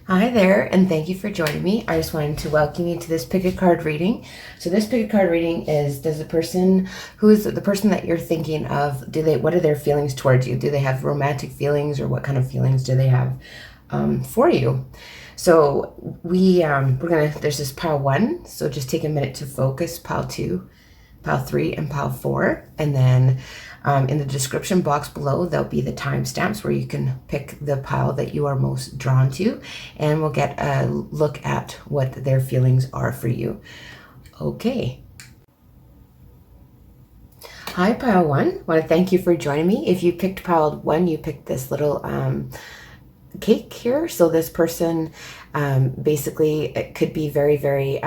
Hi there, and thank you for joining me. I just wanted to welcome you to this pick a card reading. So this pick a card reading is, does the person, who is the person that you're thinking of, what are their feelings towards you? Do they have romantic feelings, or what kind of feelings do they have for you? So there's this pile 1, so just take a minute to focus, pile 2, pile 3, and pile 4, and then in the description box below there'll be the timestamps where you can pick the pile that you are most drawn to, and we'll get a look at what their feelings are for you. Okay. Hi, pile 1. I want to thank you for joining me. If you picked pile 1, you picked this little cake here. So this person basically, it could be very, very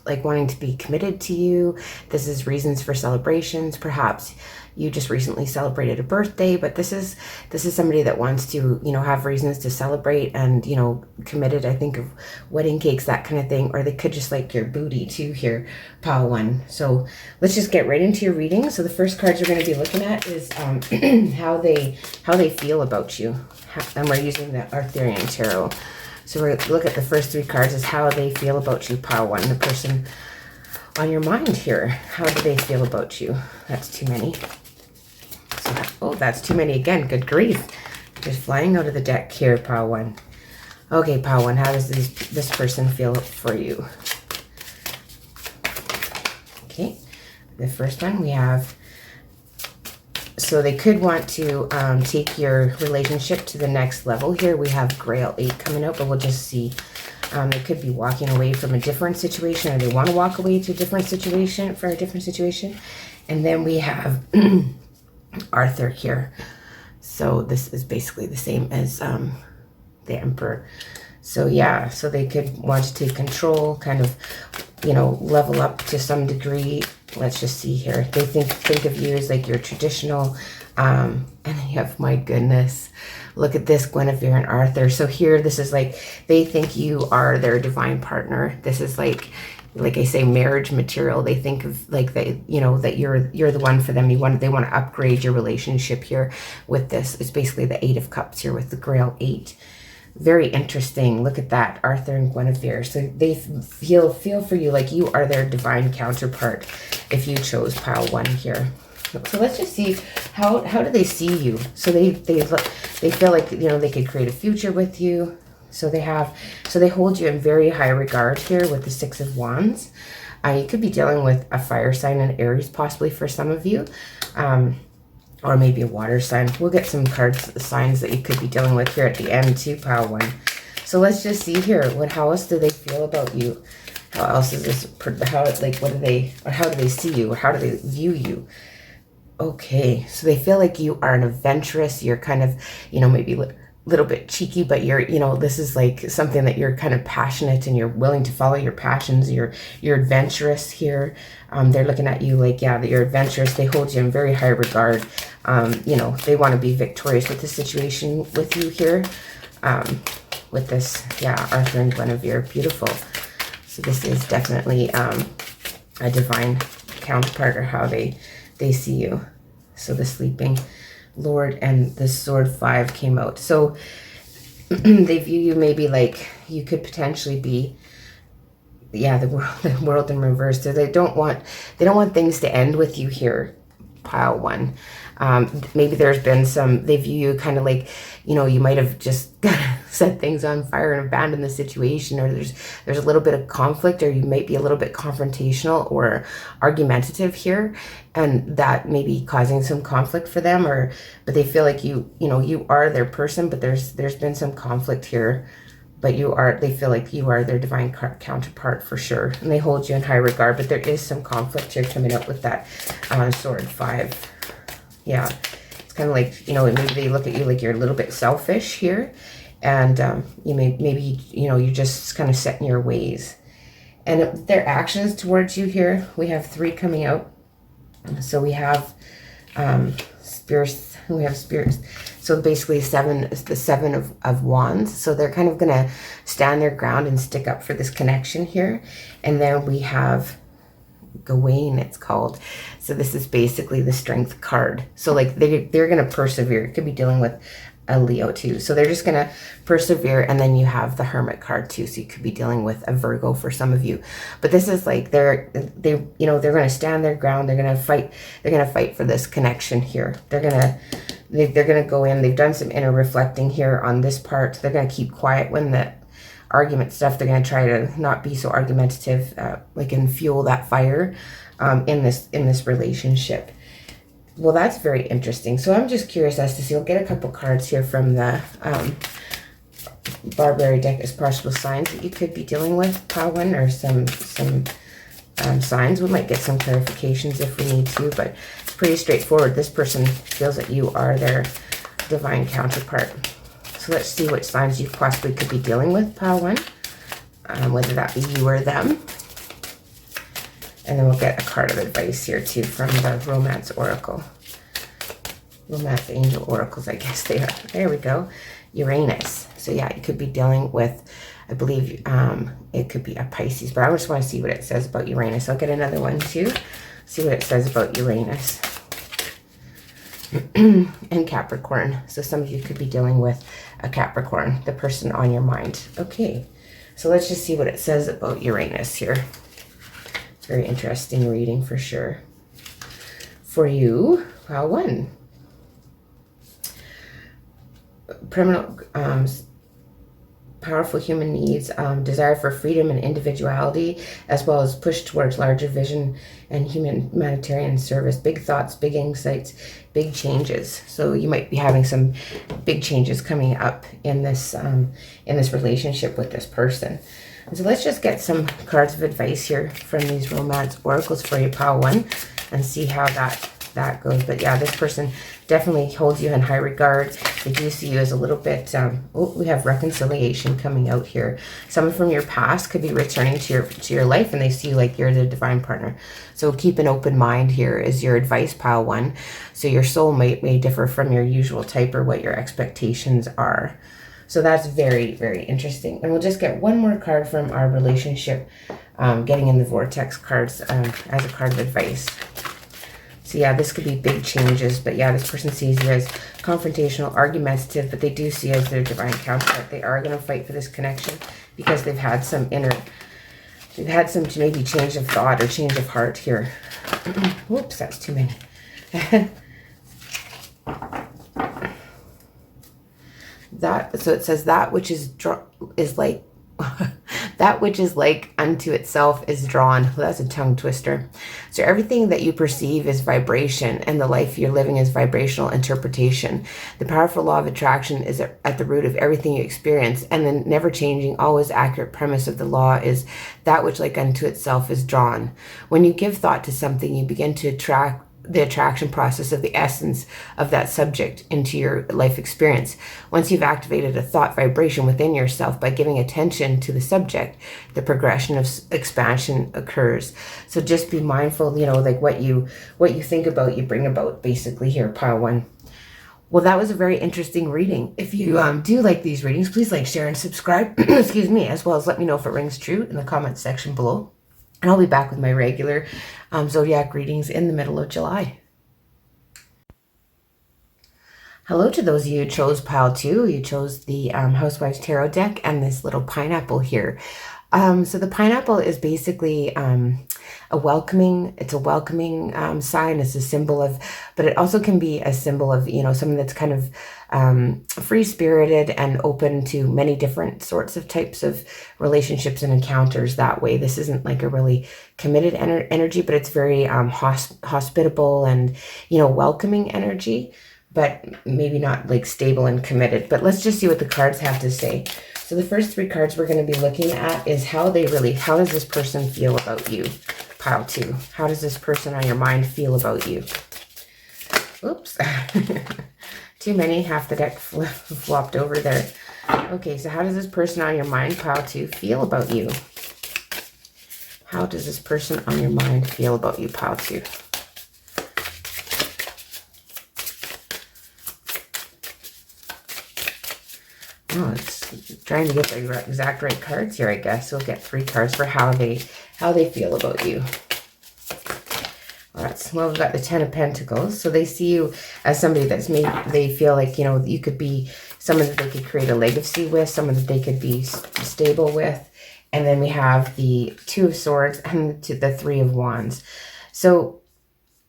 like wanting to be committed to you. This is reasons for celebrations. Perhaps you just recently celebrated a birthday, but this is somebody that wants to, have reasons to celebrate and, committed. I think of wedding cakes, that kind of thing, or they could just like your booty too here, pile 1. So let's just get right into your reading. So the first cards we're going to be looking at is how they feel about you. And we're using the Arthurian Tarot. So we're going to look at the first 3 cards is how they feel about you, pile 1, the person on your mind here. How do they feel about you? That's too many. So that's too many again. Good grief. Just flying out of the deck here, pile 1. Okay, pile 1, how does this person feel for you? Okay, the first one we have, so they could want to take your relationship to the next level. Here we have Greyworld 8 coming out, but we'll just see. They could be walking away from a different situation, or they want to walk away to a different situation, for a different situation. And then we have Arthur here. So this is basically the same as the Emperor. So yeah, so they could want to take control, kind of, level up to some degree. Let's just see here. They think of you as like your traditional, and you have, my goodness, look at this, Guinevere and Arthur. So here, this is like, they think you are their divine partner. This is like I say, marriage material. They think of like that, that you're the one for them. They want to upgrade your relationship here with this. It's basically the 8 of Cups here with the Grail 8. Very interesting. Look at that, Arthur and Guinevere. So they feel for you like you are their divine counterpart if you chose pile 1 here. So let's just see how do they see you. So they feel like, they could create a future with you. So they hold you in very high regard here with the 6 of Wands. You could be dealing with a fire sign and Aries possibly for some of you. Or maybe a water sign. We'll get some signs that you could be dealing with here at the end too, pile 1. So let's just see here. How else do they feel about you? How else is this? How do they see you? Or how do they view you? Okay, so they feel like you are an adventurous. You're kind of, maybe a little bit cheeky, but you're, this is like something that you're kind of passionate and you're willing to follow your passions. You're adventurous here. They're looking at you like, yeah, that you're adventurous. They hold you in very high regard. They want to be victorious with the situation with you here. With this, yeah, Arthur and Guinevere, beautiful. So this is definitely a divine counterpart, or how they see you. So the Sleeping Lord and the Sword 5 came out. So they view you maybe like you could potentially be, yeah, the world in reverse. So they don't want things to end with you here, pile 1. Maybe there's been they view you kind of like, you might have just set things on fire and abandoned the situation, or there's a little bit of conflict, or you might be a little bit confrontational or argumentative here, and that may be causing some conflict for them, but they feel like you are their person, but there's been some conflict here, but they feel like you are their divine counterpart for sure, and they hold you in high regard, but there is some conflict here coming up with that Sword 5. Yeah, it's kind of like, maybe they look at you like you're a little bit selfish here, and maybe you're just kind of set in your ways. And their actions towards you here, we have 3 coming out. So we have spirits. So basically the 7 of Wands. So they're kind of gonna stand their ground and stick up for this connection here. And then we have Gawain, it's called. So this is basically the Strength card. So like they're going to persevere. It could be dealing with a Leo too. So they're just going to persevere. And then you have the Hermit card too. So you could be dealing with a Virgo for some of you. But this is like they're going to stand their ground. They're going to fight. They're going to fight for this connection here. They're going to go in. They've done some inner reflecting here on this part. They're going to keep quiet when the argument stuff. They're going to try to not be so argumentative, and fuel that fire in this relationship. Well, that's very interesting. So I'm just curious as to see. We'll get a couple cards here from the Barbary deck as possible signs that you could be dealing with, pile one, or some signs. We might get some clarifications if we need to, but it's pretty straightforward. This person feels that you are their divine counterpart. So let's see which signs you possibly could be dealing with, pile one, whether that be you or them. And then we'll get a card of advice here too from the Romance Oracle. Romance Angel Oracles, I guess they are. There we go. Uranus. So yeah, you could be dealing with, I believe it could be a Pisces, but I just want to see what it says about Uranus. I'll get another one too. See what it says about Uranus. And Capricorn. So some of you could be dealing with a Capricorn, the person on your mind. Okay, so let's just see what it says about Uranus here. Very interesting reading for sure. For you, pile one. Powerful human needs, desire for freedom and individuality, as well as push towards larger vision and humanitarian service. Big thoughts, big insights, big changes. So you might be having some big changes coming up in this relationship with this person. And so let's just get some cards of advice here from these Romance Oracles for you, pile one, and see how that goes. But yeah, this person definitely holds you in high regard. They do see you as a little bit, we have reconciliation coming out here. Someone from your past could be returning to your life, and they see you like you're the divine partner. So keep an open mind here is your advice, pile one. So your soulmate may differ from your usual type or what your expectations are. So that's very, very interesting. And we'll just get one more card from our relationship, getting in the Vortex cards as a card of advice. So yeah, this could be big changes, but yeah, this person sees you as confrontational, argumentative, but they do see you as their divine counterpart. They are going to fight for this connection because they've had some maybe change of thought or change of heart here. Whoops, that's too many. So it says that which is like that which is like unto itself is drawn. Well, that's a tongue twister. So everything that you perceive is vibration, and the life you're living is vibrational interpretation. The powerful law of attraction is at the root of everything you experience, and the never changing, always accurate premise of the law is that which like unto itself is drawn. When you give thought to something, you begin to attract the attraction process of the essence of that subject into your life experience. Once you've activated a thought vibration within yourself by giving attention to the subject, the progression of expansion occurs. So just be mindful, like what you think about, you bring about, basically here, pile one. Well, that was a very interesting reading. If you do like these readings, please like, share, and subscribe, excuse me, as well as let me know if it rings true in the comments section below. And I'll be back with my regular zodiac readings in the middle of July. Hello to those of you who chose pile two. You chose the Housewives Tarot deck and this little pineapple here. So the pineapple is basically a welcoming sign. It's a symbol of, but it also can be a symbol of, something that's kind of free-spirited and open to many different sorts of types of relationships and encounters that way. This isn't like a really committed energy, but it's very hospitable and, welcoming energy, but maybe not like stable and committed. But let's just see what the cards have to say. So the first three cards we're going to be looking at is how does this person feel about you? Pile two. How does this person on your mind feel about you? Oops. Too many. Half the deck flopped over there. Okay, so how does this person on your mind, pile two, feel about you? How does this person on your mind feel about you, pile two? Oh, it's trying to get the exact right cards here, I guess. We'll get three cards for how they feel about you. All right, well, we've got the Ten of Pentacles. So they see you as somebody that's maybe, they feel like, you know, you could be someone that they could create a legacy with, someone that they could be stable with. And then we have the Two of Swords and the Three of Wands. So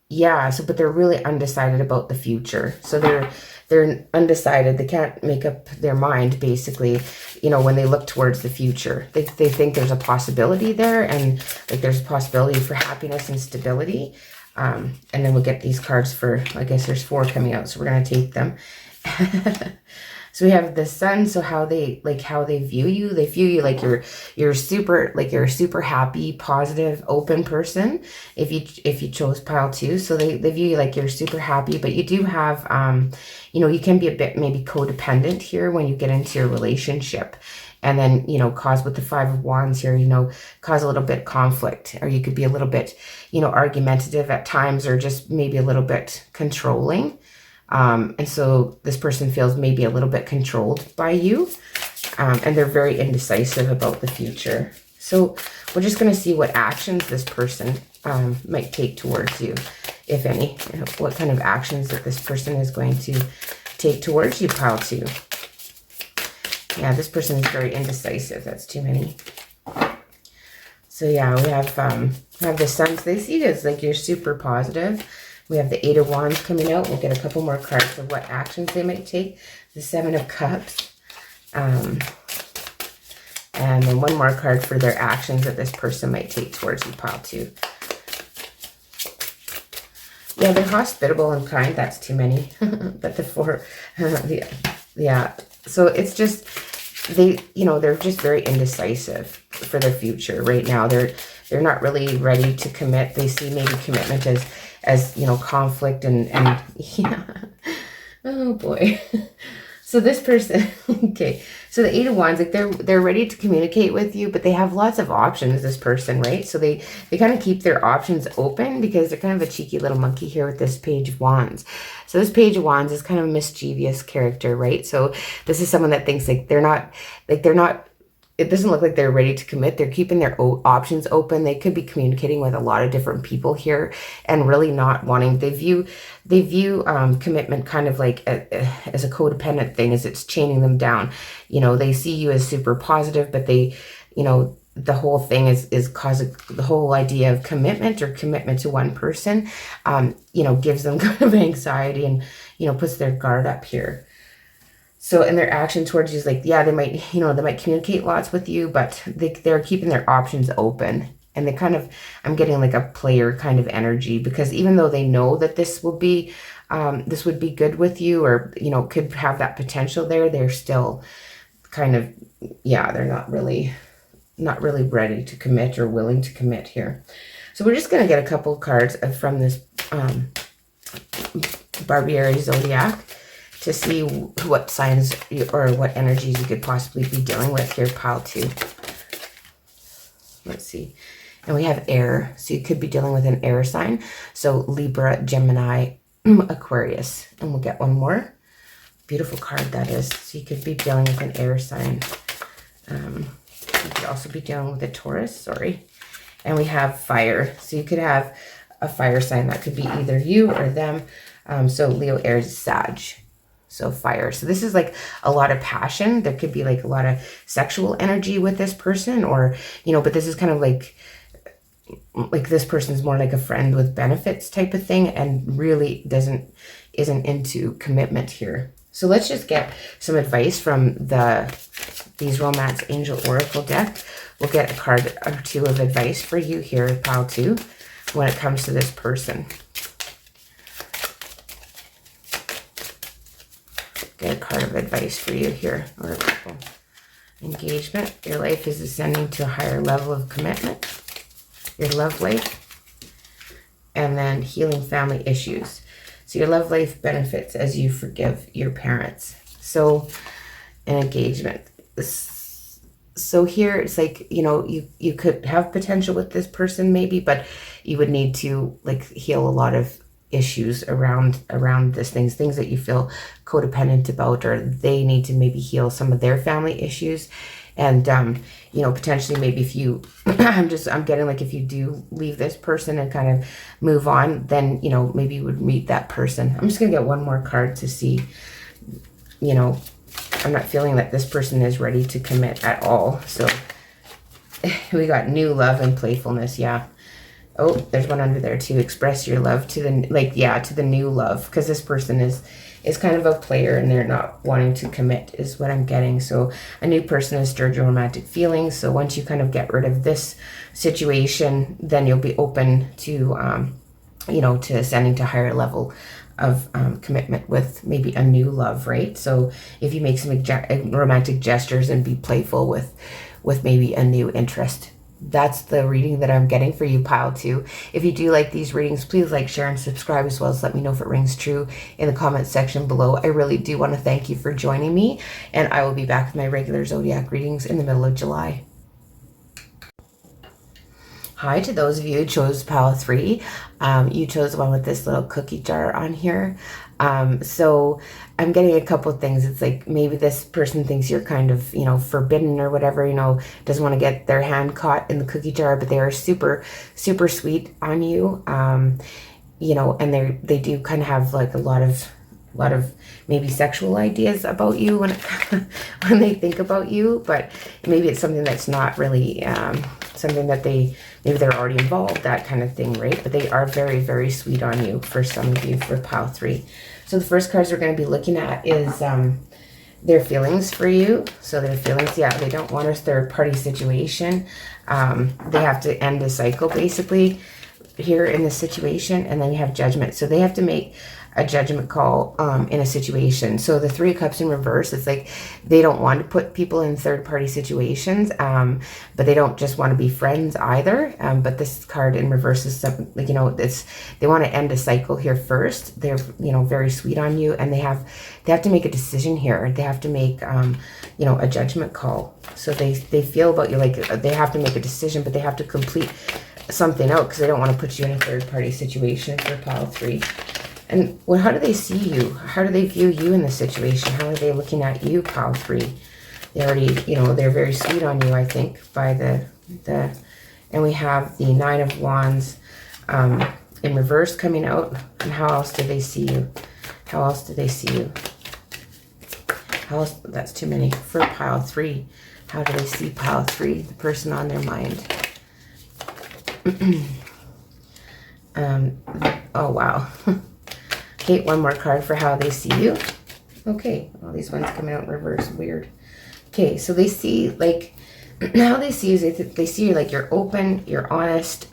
yeah, so but they're really undecided about the future. So they're undecided. They can't make up their mind, basically, you know, when they look towards the future. They think there's a possibility there, and like there's a possibility for happiness and stability. And then we'll get these cards for, I guess there's 4 coming out, so we're going to take them. So we have the Sun. So how they view you. They view you like you're a super happy, positive, open person. If you chose pile 2, so they view you like you're super happy, but you do have, you know, you can be a bit maybe codependent here when you get into your relationship. And then, you know, cause with the Five of Wands here, you know, cause a little bit of conflict, or you could be a little bit, you know, argumentative at times, or just maybe a little bit controlling. And so this person feels maybe a little bit controlled by you, and they're very indecisive about the future. So we're just going to see what actions this person might take towards you, if any, what kind of actions that this person is going to take towards you, pile 2. Yeah, this person is very indecisive. That's too many. So yeah, we have the Sun. So they see it as like you're super positive. We have the Eight of Wands coming out. We'll get a couple more cards of what actions they might take. The Seven of Cups. And then one more card for their actions that this person might take towards you, pile 2. Yeah, they're hospitable and kind. That's too many. But the 4, yeah. So it's just, they, you know, they're just very indecisive for their future right now. They're not really ready to commit. They see maybe commitment as you know, conflict and yeah. Oh boy. So this person, okay. So the Eight of Wands, like they're ready to communicate with you, but they have lots of options, this person, right? So they kind of keep their options open because they're kind of a cheeky little monkey here with this Page of Wands. So this Page of Wands is kind of a mischievous character, right? So this is someone that thinks like they're not, it doesn't look like they're ready to commit. They're keeping their options open. They could be communicating with a lot of different people here and really not wanting, they view commitment kind of like as a codependent thing, as it's chaining them down. You know, they see you as super positive, but they, you know, the whole thing is causing the whole idea of commitment or commitment to one person, you know, gives them kind of anxiety and, you know, puts their guard up here. So, and their action towards you is like, yeah, they might, you know, they might communicate lots with you, but they're keeping their options open. And they kind of, I'm getting like a player kind of energy, because even though they know that this would be good with you, or, you know, could have that potential there, they're still kind of, yeah, they're not really ready to commit or willing to commit here. So we're just going to get a couple cards from this Barbieri Zodiac to see what signs or what energies you could possibly be dealing with here, pile 2. Let's see. And we have air, so you could be dealing with an air sign. So Libra, Gemini, Aquarius. And we'll get one more. Beautiful card that is. So you could be dealing with an air sign. You could also be dealing with a Taurus, sorry. And we have fire. So you could have a fire sign. That could be either you or them. So Leo, Aries, Sag. So fire. So this is like a lot of passion. There could be like a lot of sexual energy with this person, or, you know, but this is kind of like this person's more like a friend with benefits type of thing, and really isn't into commitment here. So let's just get some advice from these Romance Angel Oracle deck. We'll get a card or 2 of advice for you here, pile 2, when it comes to this person. Get a card of advice for you here, or a couple. Engagement. Your life is ascending to a higher level of commitment. Your love life. And then healing family issues. So your love life benefits as you forgive your parents. So an engagement. So here it's like, you know, you could have potential with this person maybe, but you would need to like heal a lot of issues around this things that you feel codependent about, or they need to maybe heal some of their family issues And, you know, potentially maybe if you, I'm getting like if you do leave this person and kind of move on, then, you know, maybe you would meet that person. I'm just going to get one more card to see, you know, I'm not feeling that this person is ready to commit at all. So we got new love and playfulness. Yeah. Oh, there's one under there too. Express your love to the, like, yeah, to the new love. Because this person is kind of a player and they're not wanting to commit is what I'm getting. So a new person has stirred your romantic feelings. So once you kind of get rid of this situation, then you'll be open to, you know, to ascending to a higher level of commitment with maybe a new love, right? So if you make some romantic gestures and be playful with maybe a new interest. That's the reading that I'm getting for you, pile 2. If you do like these readings, please like, share, and subscribe, as well as let me know if it rings true in the comment section below. I really do want to thank you for joining me, and I will be back with my regular zodiac readings in the middle of July. Hi to those of you who chose pile 3. You chose the one with this little cookie jar on here. So I'm getting a couple of things. It's like maybe this person thinks you're kind of, you know, forbidden or whatever, you know, doesn't want to get their hand caught in the cookie jar, but they are super, super sweet on you. You know, and they do kind of have like a lot of maybe sexual ideas about you when when they think about you, but maybe it's something that's not really something that maybe they're already involved, that kind of thing, right? But they are very, very sweet on you for some of you for pile 3. So the first cards we're going to be looking at is their feelings for you. So their feelings, yeah, they don't want a third party situation. They have to end a cycle basically here in this situation, and then you have judgment. So they have to make a judgment call in a situation. So the 3 of Cups in reverse, it's like they don't want to put people in third-party situations, but they don't just want to be friends either. But this card in reverse is something, like, you know, they want to end a cycle here first. They're, you know, very sweet on you, and they have to make a decision here. They have to make, you know, a judgment call. So they feel about you like they have to make a decision, but they have to complete something out because they don't want to put you in a third-party situation for pile 3. And how do they see you? How do they view you in this situation? How are they looking at you, pile 3? They already, you know, they're very sweet on you, I think, by the and we have the 9 of Wands in reverse coming out. And how else do they see you? How else do they see you? How else? That's too many for pile 3. How do they see pile 3? The person on their mind. Oh, wow. Okay, one more card for how they see you. Okay, all these ones coming out in reverse. Weird. Okay, so they see, like, how they see you is they see you like you're open, you're honest.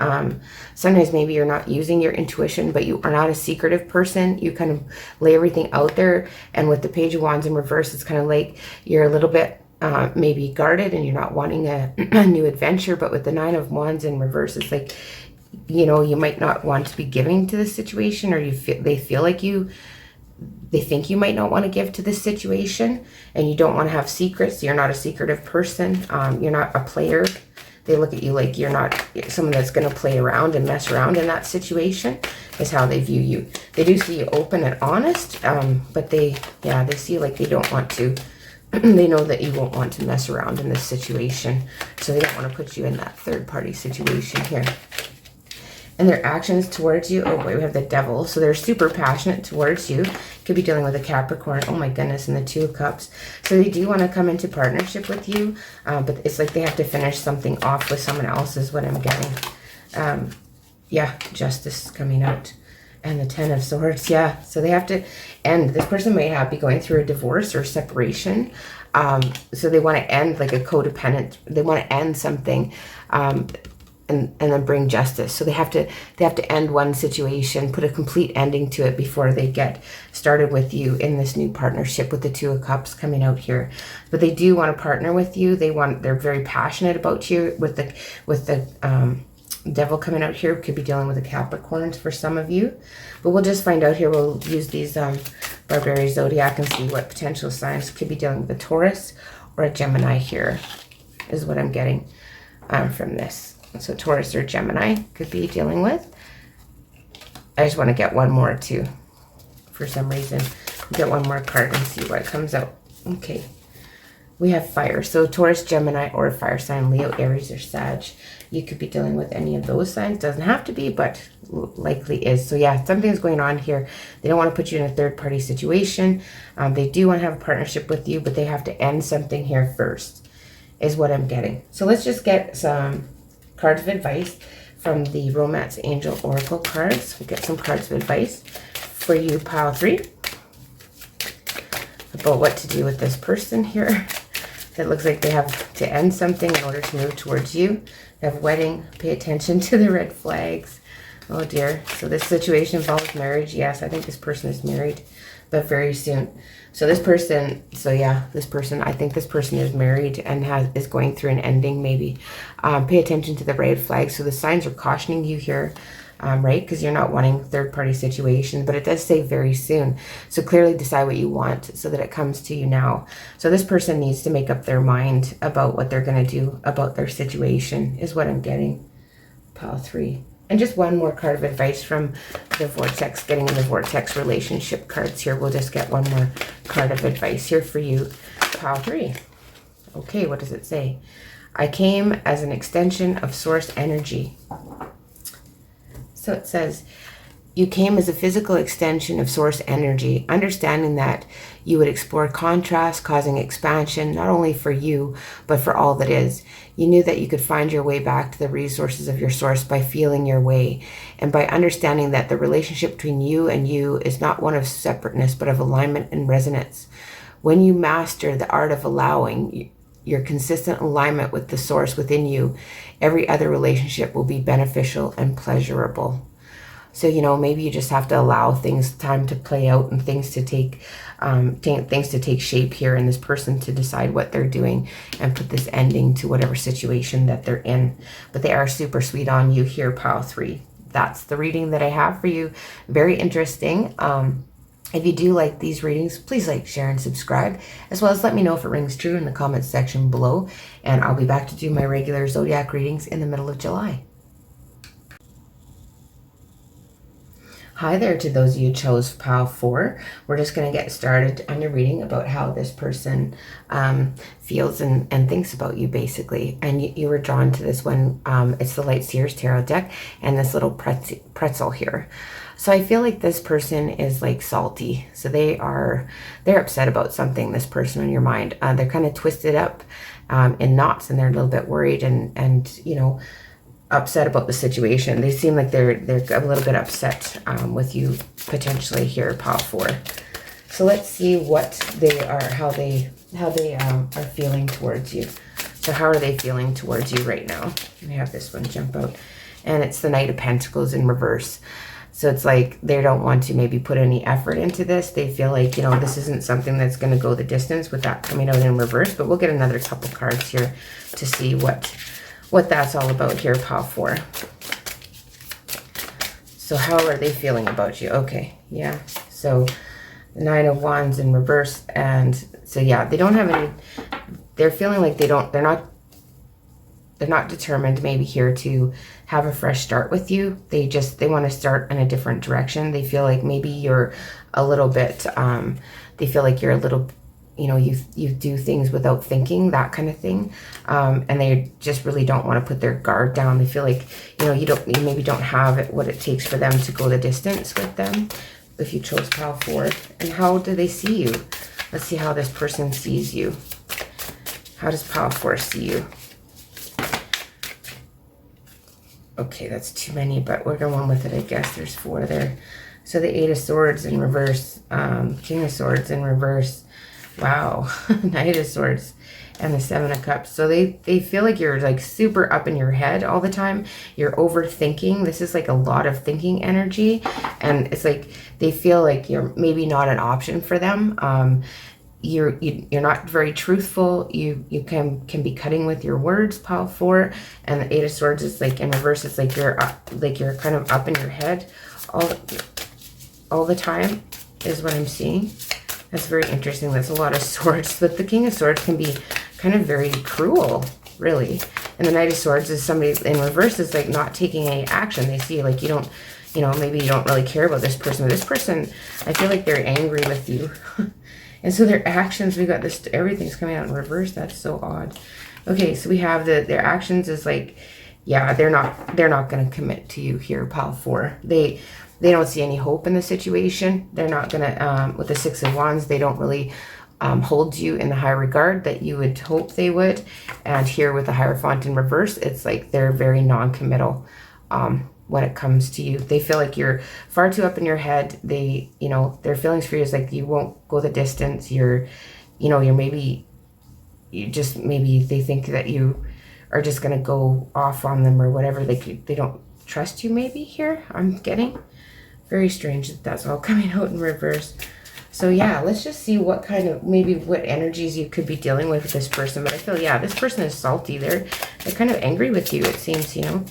Sometimes maybe you're not using your intuition, but you are not a secretive person. You kind of lay everything out there. And with the Page of Wands in reverse, it's kind of like you're a little bit maybe guarded and you're not wanting a new adventure. But with the 9 of Wands in reverse, it's like, you know, you might not want to be giving to this situation, or they feel like they think you might not want to give to this situation, and you don't want to have secrets. You're not a secretive person. You're not a player. They look at you like you're not someone that's going to play around and mess around in that situation, is how they view you. They do see you open and honest, but they see you like they don't want to. They know that you won't want to mess around in this situation, so they don't want to put you in that third-party situation here. And their actions towards you, oh boy, we have the Devil. So they're super passionate towards you. Could be dealing with a Capricorn, oh my goodness, and the 2 of Cups. So they do want to come into partnership with you, but it's like they have to finish something off with someone else is what I'm getting. Yeah, Justice coming out. And the 10 of Swords, yeah. So they have to end. This person may be going through a divorce or separation. So they want to end like a codependent. They want to end something. And then bring justice. So they have to end one situation, put a complete ending to it before they get started with you in this new partnership with the 2 of Cups coming out here. But they do want to partner with you. They're very passionate about you with the Devil coming out here. Could be dealing with the Capricorns for some of you. But we'll just find out here. We'll use these Barbary Zodiac and see what potential signs. Could be dealing with a Taurus or a Gemini here is what I'm getting from this. So Taurus or Gemini could be dealing with. I just want to get one more too. For some reason, get one more card and see what comes out. Okay. We have fire. So Taurus, Gemini, or fire sign, Leo, Aries, or Sag. You could be dealing with any of those signs. Doesn't have to be, but likely is. So yeah, something's going on here. They don't want to put you in a third party situation. They do want to have a partnership with you, but they have to end something here first, is what I'm getting. So let's just get some cards of advice from the Romance Angel Oracle cards. We'll get some cards of advice for you, pile 3, about what to do with this person here. It looks like they have to end something in order to move towards you. They have wedding. Pay attention to the red flags. Oh dear. So this situation involves marriage. Yes, I think this person is married, but very soon. So this person, so yeah, this person, I think this person is married and is going through an ending maybe. Pay attention to the red flags. So the signs are cautioning you here. Right? Because you're not wanting third-party situations, but it does say very soon. So clearly decide what you want so that it comes to you now. So this person needs to make up their mind about what they're going to do about their situation, is what I'm getting. Pile 3. And just one more card of advice from the Vortex, getting in the Vortex relationship cards here. We'll just get one more card of advice here for you, pile 3. Okay, what does it say? I came as an extension of source energy. So it says, you came as a physical extension of source energy, understanding that you would explore contrast, causing expansion, not only for you, but for all that is. You knew that you could find your way back to the resources of your source by feeling your way, and by understanding that the relationship between you and you is not one of separateness, but of alignment and resonance. When you master the art of allowing your consistent alignment with the source within you, every other relationship will be beneficial and pleasurable. So, you know, maybe you just have to allow things time to play out and things to take shape here, and this person to decide what they're doing and put this ending to whatever situation that they're in. But they are super sweet on you here, pile 3. That's the reading that I have for you. Very interesting. If you do like these readings, please like, share, and subscribe, as well as let me know if it rings true in the comments section below. And I'll be back to do my regular zodiac readings in the middle of July. Hi there to those of you who chose pile 4. We're just going to get started on your reading about how this person feels and thinks about you, basically. And you were drawn to this one. It's the Light Seers Tarot deck and this little pretzel here. So I feel like this person is like salty. So they're upset about something, this person in your mind. They're kind of twisted up in knots, and they're a little bit worried and you know, upset about the situation. They seem like they're a little bit upset with you potentially here, pile 4. So let's see what they are, how they are feeling towards you. So how are they feeling towards you right now? Let me have this one jump out. And it's the Knight of Pentacles in reverse. So it's like they don't want to maybe put any effort into this. They feel like, you know, this isn't something that's going to go the distance with that coming out in reverse. But we'll get another couple cards here to see what that's all about here, pile 4. So how are they feeling about you? Okay, yeah. So the 9 of Wands in reverse. And so, yeah, they don't have any, they're feeling like they're not determined maybe here to have a fresh start with you. They want to start in a different direction. They feel like maybe you're a little bit, they feel like you're a little, you know, you do things without thinking, that kind of thing. And they just really don't want to put their guard down. They feel like, you know, you maybe don't have what it takes for them to go the distance with them, if you chose pile 4. And how do they see you? Let's see how this person sees you. How does pile 4 see you? Okay, that's too many, but we're going with it, I guess. There's 4 there. So the 8 of Swords in reverse, King of Swords in reverse. Wow, Knight of Swords, and the 7 of Cups. So they feel like you're like super up in your head all the time. You're overthinking. This is like a lot of thinking energy, and it's like they feel like you're maybe not an option for them. You're not very truthful. You can be cutting with your words, pile 4. And the 8 of Swords is like in reverse. It's like you're kind of up in your head all the time, is what I'm seeing. That's very interesting. That's a lot of swords. But the King of Swords can be kind of very cruel, really. And the Knight of Swords is somebody in reverse is like not taking any action. They see like you don't, you know, maybe you don't really care about this person. This person, I feel like they're angry with you. And so their actions, we got this, everything's coming out in reverse. That's so odd. Okay, so we have their actions is like, yeah, they're not going to commit to you here, pile 4. They don't see any hope in the situation. They're not going to, with the 6 of Wands, they don't really hold you in the high regard that you would hope they would. And here with the Hierophant in reverse, it's like they're very non-committal when it comes to you. They feel like you're far too up in your head. They, you know, their feelings for you is like you won't go the distance. You're maybe they think that you are just going to go off on them or whatever. They don't trust you maybe here. I'm getting very strange that that's all coming out in reverse. So yeah, let's just see what kind of, maybe what energies you could be dealing with this person. But I feel, yeah, this person is salty. They're kind of angry with you, it seems, you know.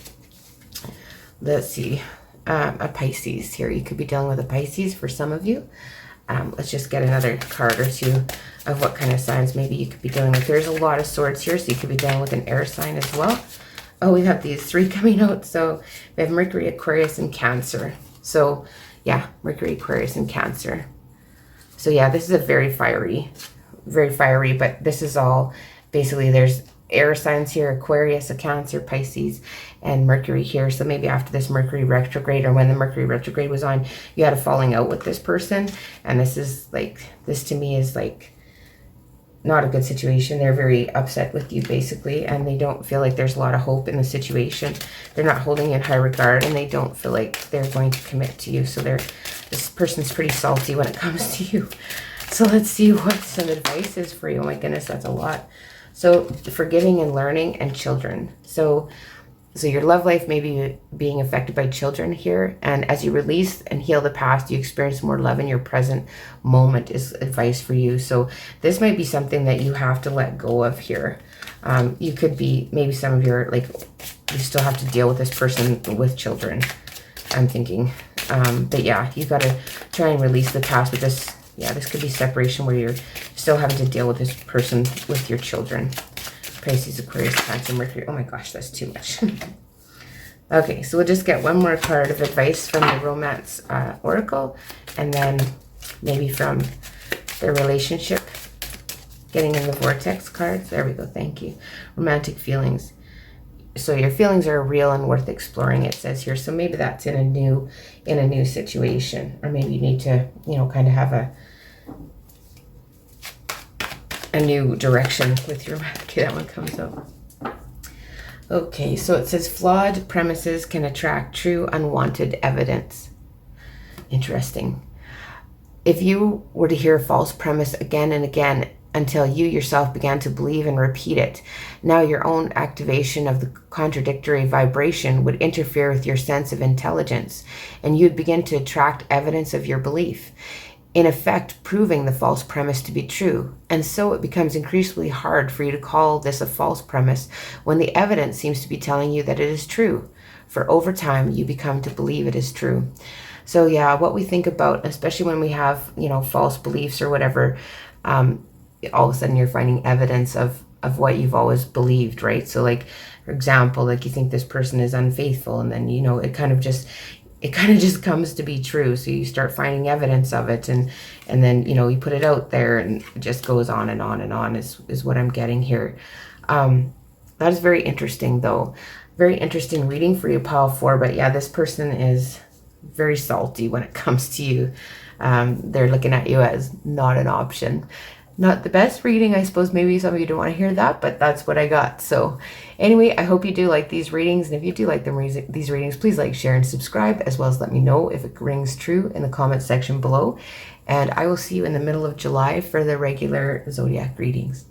Let's see. A Pisces here. You could be dealing with a Pisces for some of you. Let's just get another card or two of what kind of signs maybe you could be dealing with. There's a lot of swords here, so you could be dealing with an air sign as well. Oh, we have these 3 coming out. So we have Mercury, Aquarius, and Cancer. So yeah, Mercury, Aquarius, and Cancer. So yeah, this is a very fiery, but this is all, basically there's air signs here, Aquarius, a Cancer, Pisces, and Mercury here. So maybe after this Mercury retrograde, or when the Mercury retrograde was on, you had a falling out with this person. And this is like, this to me is like not a good situation. They're very upset with you basically, and they don't feel like there's a lot of hope in the situation. They're not holding you in high regard, and they don't feel like they're going to commit to you. So this person's pretty salty when it comes to you. So let's see what some advice is for you. Oh my goodness, that's a lot. So forgiving and learning and children. So your love life may be being affected by children here. And as you release and heal the past, you experience more love in your present moment is advice for you. So this might be something that you have to let go of here. You could be, maybe some of your, like, you still have to deal with this person with children, I'm thinking. But yeah, you got to try and release the past with this. Yeah, this could be separation where you're still having to deal with this person with your children. Pisces, Aquarius, Cancer, Mercury. Oh my gosh, that's too much. Okay, so we'll just get one more card of advice from the Romance Oracle, and then maybe from their relationship. Getting in the Vortex cards. There we go, thank you. Romantic feelings. So your feelings are real and worth exploring, it says here. So maybe that's in a new situation, or maybe you need to, you know, kind of have a new direction with your, okay, that one comes up. Okay, so it says flawed premises can attract true unwanted evidence. Interesting. If you were to hear a false premise again and again until you yourself began to believe and repeat it, now your own activation of the contradictory vibration would interfere with your sense of intelligence, and you'd begin to attract evidence of your belief, in effect proving the false premise to be true. And so it becomes increasingly hard for you to call this a false premise when the evidence seems to be telling you that it is true. For over time, you become to believe it is true. So yeah, what we think about, especially when we have, you know, false beliefs or whatever, all of a sudden you're finding evidence of what you've always believed, right? So like, for example, like you think this person is unfaithful, and then, you know, it kind of just comes to be true. So you start finding evidence of it, and then, you know, you put it out there, and it just goes on and on and on is what I'm getting here. That is very interesting though. Very interesting reading for you, pile 4. But yeah, this person is very salty when it comes to you. They're looking at you as not an option. Not the best reading, I suppose. Maybe some of you don't want to hear that, but that's what I got. So anyway, I hope you do like these readings. And if you do like these readings, please like, share, and subscribe, as well as let me know if it rings true in the comment section below. And I will see you in the middle of July for the regular zodiac readings.